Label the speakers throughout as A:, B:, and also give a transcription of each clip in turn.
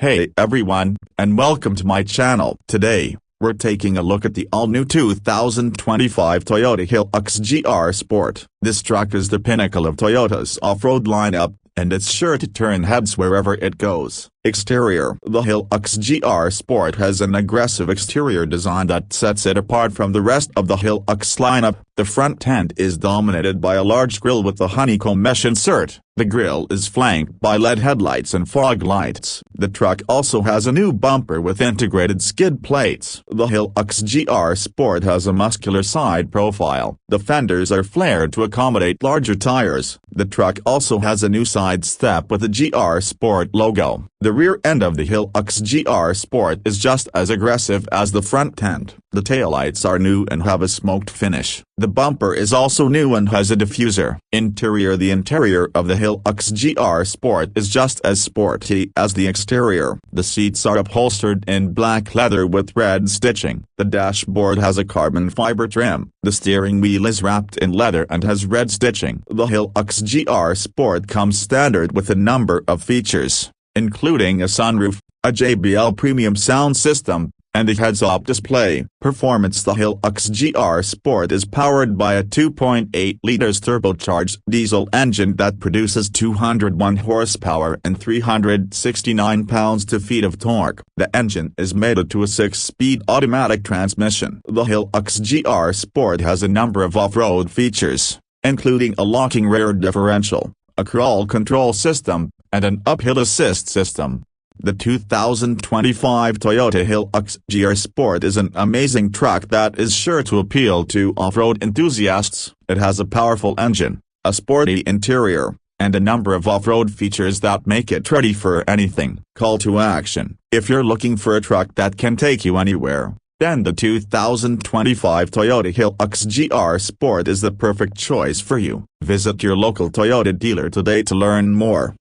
A: Hey everyone, and welcome to my channel. Today, we're taking a look at the all-new 2025 Toyota Hilux GR Sport. This truck is the pinnacle of Toyota's off-road lineup, and it's sure to turn heads wherever it goes. Exterior: the Hilux GR Sport has an aggressive exterior design that sets it apart from the rest of the Hilux lineup. The front end is dominated by a large grille with a honeycomb mesh insert. The grille is flanked by LED headlights and fog lights. The truck also has a new bumper with integrated skid plates. The Hilux GR Sport has a muscular side profile. The fenders are flared to accommodate larger tires. The truck also has a new side step with the GR Sport logo. The rear end of the Hilux GR Sport is just as aggressive as the front end. The taillights are new and have a smoked finish. The bumper is also new and has a diffuser. Interior: the interior of the Hilux GR Sport is just as sporty as the exterior. The seats are upholstered in black leather with red stitching. The dashboard has a carbon fiber trim. The steering wheel is wrapped in leather and has red stitching. The Hilux GR Sport comes standard with a number of features, including a sunroof, a JBL premium sound system, and a heads-up display. Performance: the Hilux GR Sport is powered by a 2.8 liters turbocharged diesel engine that produces 201 horsepower and 369 pounds-feet of torque. The engine is mated to a 6-speed automatic transmission. The Hilux GR Sport has a number of off-road features, including a locking rear differential, a crawl control system, and an uphill assist system. The 2025 Toyota Hilux GR Sport is an amazing truck that is sure to appeal to off-road enthusiasts. It has a powerful engine, a sporty interior, and a number of off-road features that make it ready for anything. Call to action: if you're looking for a truck that can take you anywhere, then the 2025 Toyota Hilux GR Sport is the perfect choice for you. Visit your local Toyota dealer today to learn more.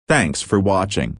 A: Thanks for watching.